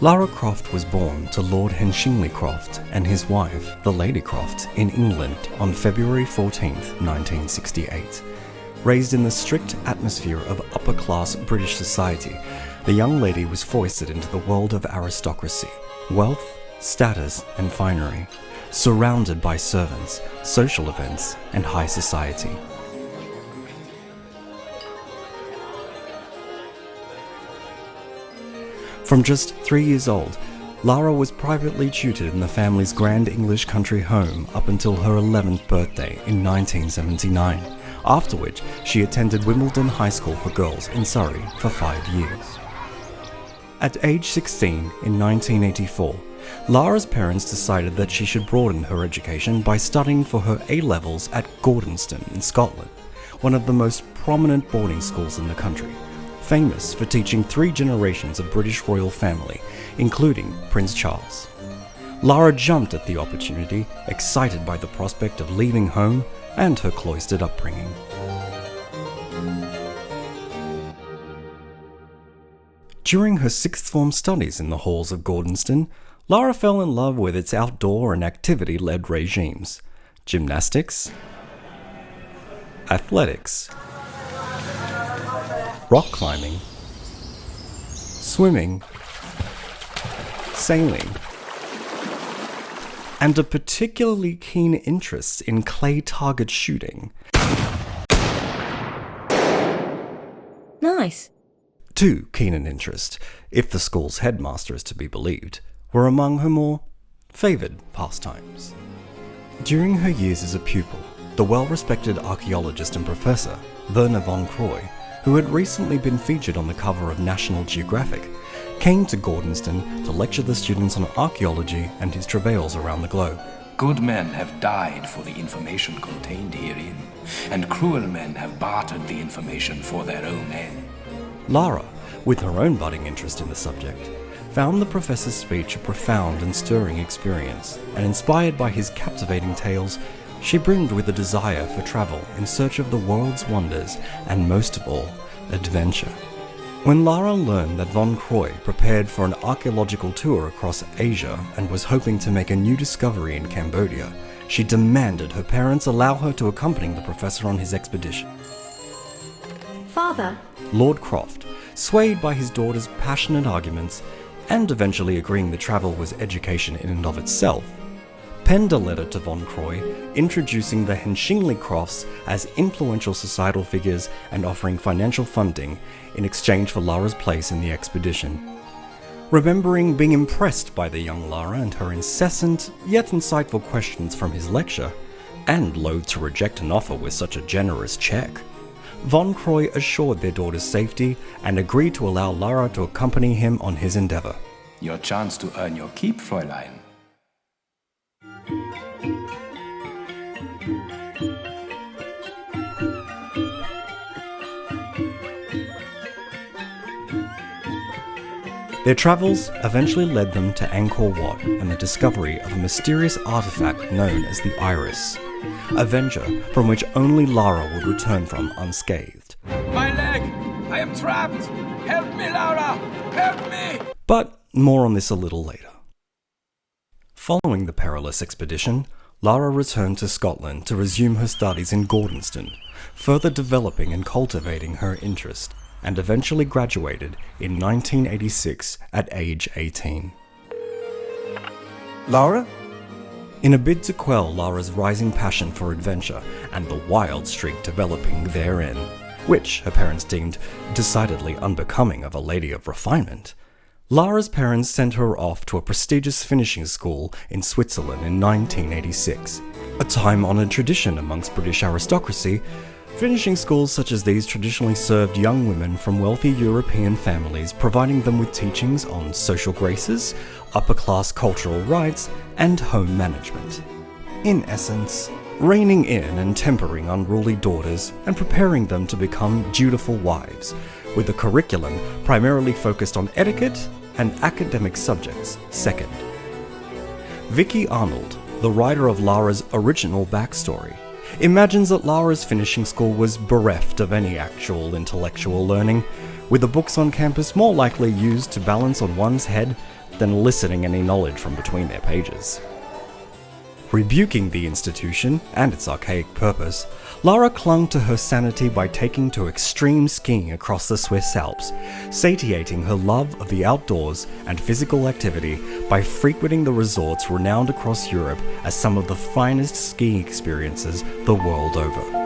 Lara Croft was born to Lord Henshingley Croft and his wife, the Lady Croft, in England on February 14, 1968. Raised in the strict atmosphere of upper-class British society, the young lady was foisted into the world of aristocracy, wealth, status, and finery, surrounded by servants, social events, and high society. From just 3 years old, Lara was privately tutored in the family's grand English country home up until her 11th birthday in 1979, after which she attended Wimbledon High School for Girls in Surrey for 5 years. At age 16 in 1984, Lara's parents decided that she should broaden her education by studying for her A-levels at Gordonstoun in Scotland, one of the most prominent boarding schools in the country, famous for teaching 3 generations of British royal family, including Prince Charles. Lara jumped at the opportunity, excited by the prospect of leaving home and her cloistered upbringing. During her sixth form studies in the halls of Gordonstoun, Lara fell in love with its outdoor and activity-led regimes: gymnastics, athletics, rock climbing, swimming, sailing, and a particularly keen interest in clay target shooting. Nice. Too keen an interest, if the school's headmaster is to be believed, were among her more favoured pastimes. During her years as a pupil, the well-respected archaeologist and professor, Werner von Croy, who had recently been featured on the cover of National Geographic, came to Gordonstoun to lecture the students on archaeology and his travails around the globe. Good men have died for the information contained herein, and cruel men have bartered the information for their own end. Lara, with her own budding interest in the subject, found the professor's speech a profound and stirring experience, and inspired by his captivating tales, she brimmed with a desire for travel in search of the world's wonders and, most of all, adventure. When Lara learned that von Croy prepared for an archaeological tour across Asia and was hoping to make a new discovery in Cambodia, she demanded her parents allow her to accompany the professor on his expedition. Father. Lord Croft, swayed by his daughter's passionate arguments, and eventually agreeing the travel was education in and of itself, penned a letter to von Croy introducing the Henshingley Crofts as influential societal figures and offering financial funding in exchange for Lara's place in the expedition. Remembering being impressed by the young Lara and her incessant yet insightful questions from his lecture, and loath to reject an offer with such a generous check, von Croy assured their daughter's safety and agreed to allow Lara to accompany him on his endeavour. Your chance to earn your keep, Fräulein. Their travels eventually led them to Angkor Wat and the discovery of a mysterious artifact known as the Iris, a venture from which only Lara would return from unscathed. My leg! I am trapped! Help me, Lara! Help me! But more on this a little later. Following the perilous expedition, Lara returned to Scotland to resume her studies in Gordonstoun, further developing and cultivating her interest, and eventually graduated in 1986 at age 18. Lara? In a bid to quell Lara's rising passion for adventure and the wild streak developing therein, which her parents deemed decidedly unbecoming of a lady of refinement, Lara's parents sent her off to a prestigious finishing school in Switzerland in 1986. A time-honoured tradition amongst British aristocracy, finishing schools such as these traditionally served young women from wealthy European families, providing them with teachings on social graces, upper-class cultural rites, and home management. In essence, reining in and tempering unruly daughters and preparing them to become dutiful wives, with a curriculum primarily focused on etiquette and academic subjects second. Vicky Arnold, the writer of Lara's original backstory, imagines that Lara's finishing school was bereft of any actual intellectual learning, with the books on campus more likely used to balance on one's head than eliciting any knowledge from between their pages. Rebuking the institution and its archaic purpose, Lara clung to her sanity by taking to extreme skiing across the Swiss Alps, satiating her love of the outdoors and physical activity by frequenting the resorts renowned across Europe as some of the finest skiing experiences the world over.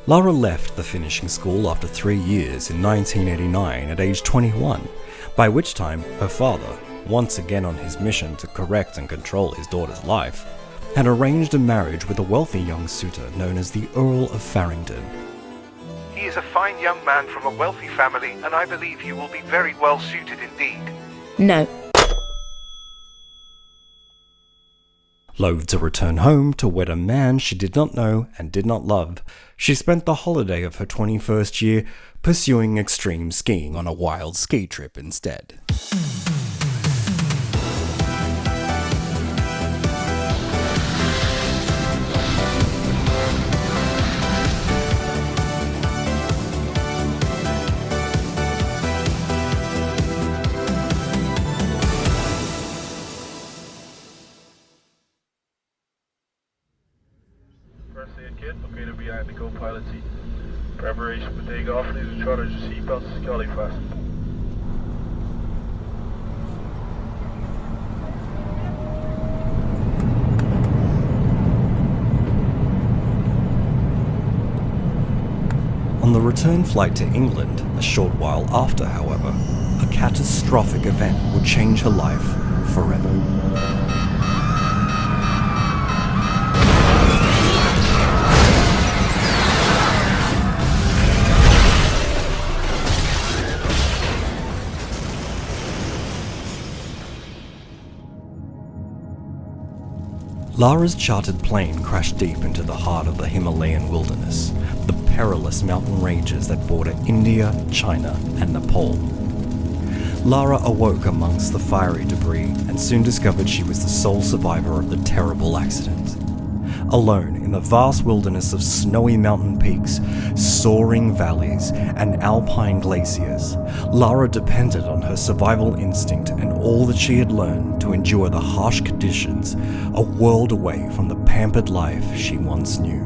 Lara left the finishing school after 3 years in 1989 at age 21, by which time her father, once again on his mission to correct and control his daughter's life, had arranged a marriage with a wealthy young suitor known as the Earl of Farringdon. He is a fine young man from a wealthy family, and I believe he will be very well suited indeed. No. Loath to return home to wed a man she did not know and did not love, she spent the holiday of her 21st year pursuing extreme skiing on a wild ski trip instead. First aid kit located behind the co-pilot seat. Preparation for takeoff and use trotters, seatbelts securely fastened. On the return flight to England, a short while after, however, a catastrophic event would change her life forever. Lara's chartered plane crashed deep into the heart of the Himalayan wilderness, the perilous mountain ranges that border India, China, and Nepal. Lara awoke amongst the fiery debris and soon discovered she was the sole survivor of the terrible accident. Alone in the vast wilderness of snowy mountain peaks, soaring valleys, and alpine glaciers, Lara depended on her survival instinct and all that she had learned to endure the harsh conditions, a world away from the pampered life she once knew.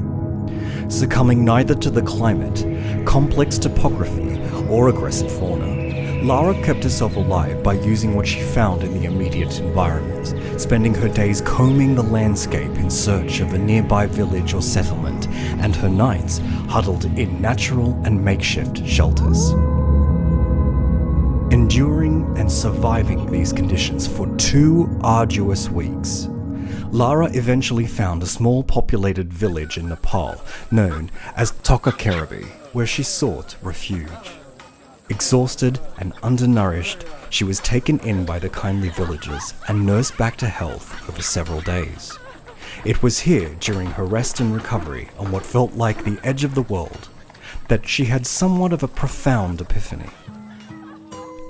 Succumbing neither to the climate, complex topography, or aggressive fauna, Lara kept herself alive by using what she found in the immediate environment, spending her days combing the landscape in search of a nearby village or settlement, and her nights huddled in natural and makeshift shelters. Enduring and surviving these conditions for 2 arduous weeks, Lara eventually found a small populated village in Nepal known as Tokakeriby, where she sought refuge. Exhausted and undernourished, she was taken in by the kindly villagers and nursed back to health over several days. It was here, during her rest and recovery on what felt like the edge of the world, that she had somewhat of a profound epiphany.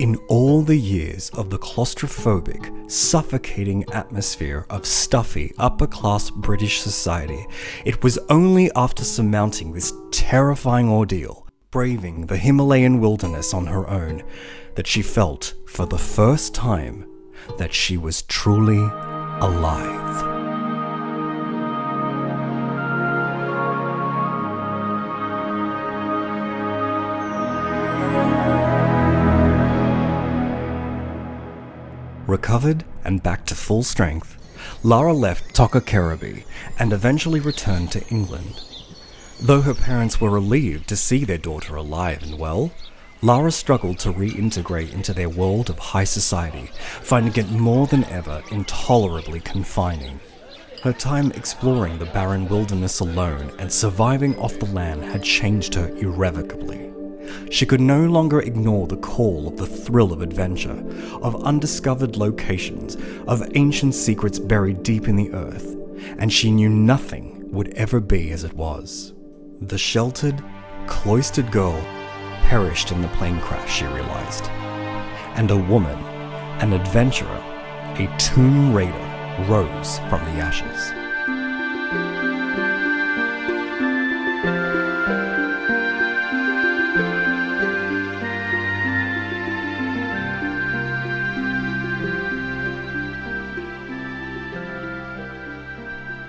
In all the years of the claustrophobic, suffocating atmosphere of stuffy, upper-class British society, it was only after surmounting this terrifying ordeal, braving the Himalayan wilderness on her own, that she felt, for the first time, that she was truly alive. Recovered and back to full strength, Lara left Tokakeriby and eventually returned to England. Though her parents were relieved to see their daughter alive and well, Lara struggled to reintegrate into their world of high society, finding it more than ever intolerably confining. Her time exploring the barren wilderness alone and surviving off the land had changed her irrevocably. She could no longer ignore the call of the thrill of adventure, of undiscovered locations, of ancient secrets buried deep in the earth, and she knew nothing would ever be as it was. The sheltered, cloistered girl perished in the plane crash, she realized. And a woman, an adventurer, a tomb raider, rose from the ashes.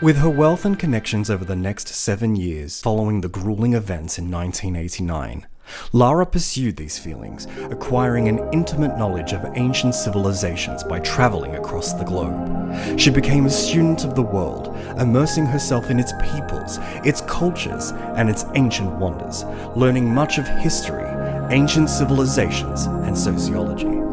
With her wealth and connections over the next 7 years following the grueling events in 1989, Lara pursued these feelings, acquiring an intimate knowledge of ancient civilizations by traveling across the globe. She became a student of the world, immersing herself in its peoples, its cultures, and its ancient wonders, learning much of history, ancient civilizations, and sociology.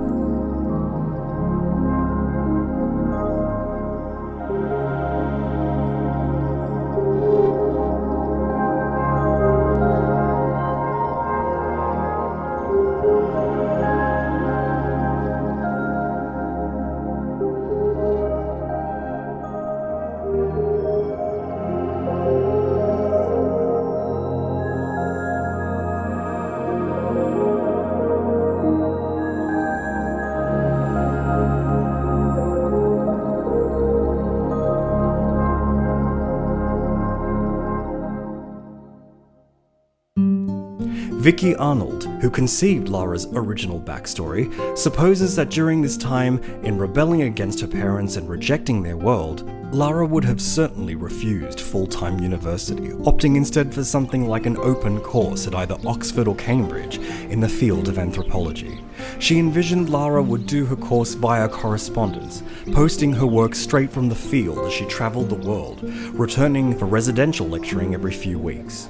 Vicky Arnold, who conceived Lara's original backstory, supposes that during this time, in rebelling against her parents and rejecting their world, Lara would have certainly refused full-time university, opting instead for something like an open course at either Oxford or Cambridge in the field of anthropology. She envisioned Lara would do her course via correspondence, posting her work straight from the field as she travelled the world, returning for residential lecturing every few weeks.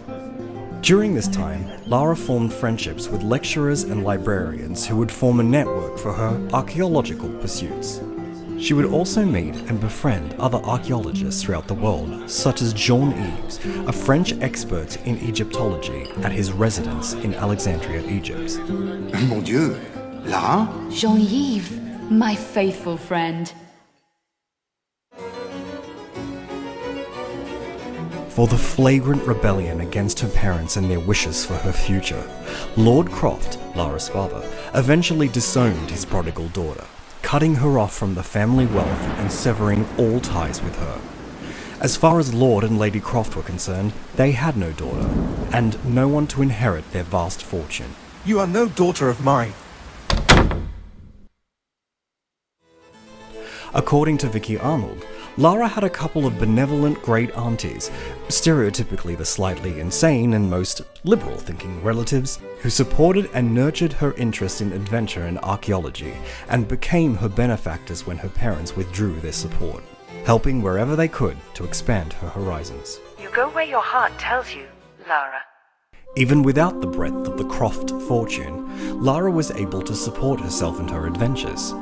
During this time, Lara formed friendships with lecturers and librarians who would form a network for her archaeological pursuits. She would also meet and befriend other archaeologists throughout the world, such as Jean-Yves, a French expert in Egyptology at his residence in Alexandria, Egypt. Mon Dieu, Lara? Jean-Yves, my faithful friend. For the flagrant rebellion against her parents and their wishes for her future, Lord Croft, Lara's father, eventually disowned his prodigal daughter, cutting her off from the family wealth and severing all ties with her. As far as Lord and Lady Croft were concerned, they had no daughter, and no one to inherit their vast fortune. You are no daughter of mine. According to Vicky Arnold, Lara had a couple of benevolent great aunties, stereotypically the slightly insane and most liberal-thinking relatives, who supported and nurtured her interest in adventure and archaeology, and became her benefactors when her parents withdrew their support, helping wherever they could to expand her horizons. You go where your heart tells you, Lara. Even without the breadth of the Croft fortune, Lara was able to support herself and her adventures.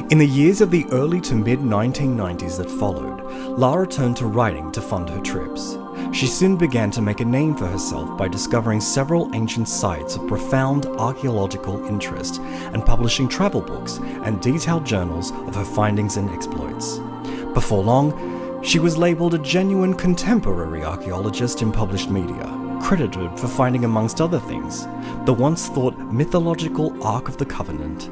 In the years of the early to mid-1990s that followed, Lara turned to writing to fund her trips. She soon began to make a name for herself by discovering several ancient sites of profound archaeological interest and publishing travel books and detailed journals of her findings and exploits. Before long, she was labelled a genuine contemporary archaeologist in published media, credited for finding, amongst other things, the once-thought mythological Ark of the Covenant,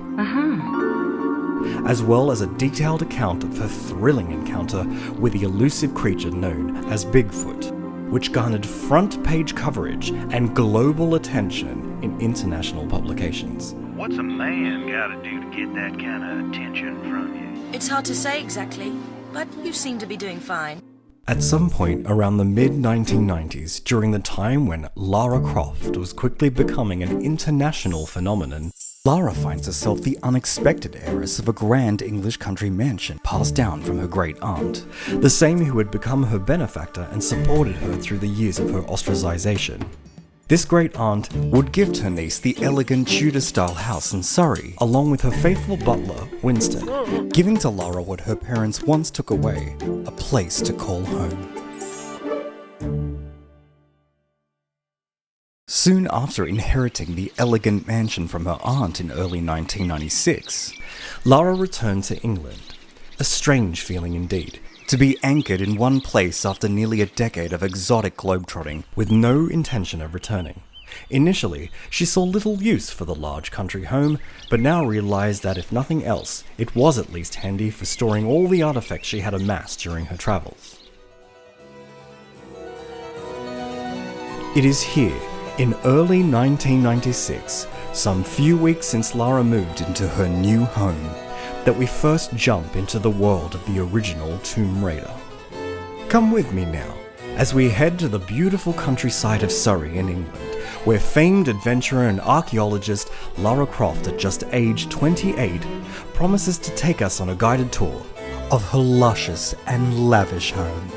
as well as a detailed account of her thrilling encounter with the elusive creature known as Bigfoot, which garnered front-page coverage and global attention in international publications. What's a man gotta do to get that kind of attention from you? It's hard to say exactly, but you seem to be doing fine. At some point around the mid-1990s, during the time when Lara Croft was quickly becoming an international phenomenon, Lara finds herself the unexpected heiress of a grand English country mansion passed down from her great aunt, the same who had become her benefactor and supported her through the years of her ostracization. This great aunt would gift her niece the elegant Tudor-style house in Surrey, along with her faithful butler, Winston, giving to Lara what her parents once took away, a place to call home. Soon after inheriting the elegant mansion from her aunt in early 1996, Lara returned to England. A strange feeling indeed, to be anchored in one place after nearly a decade of exotic globetrotting with no intention of returning. Initially, she saw little use for the large country home, but now realised that if nothing else, it was at least handy for storing all the artifacts she had amassed during her travels. It is here, in early 1996, some few weeks since Lara moved into her new home, that we first jump into the world of the original Tomb Raider. Come with me now, as we head to the beautiful countryside of Surrey in England, where famed adventurer and archaeologist Lara Croft, at just age 28, promises to take us on a guided tour of her luscious and lavish home.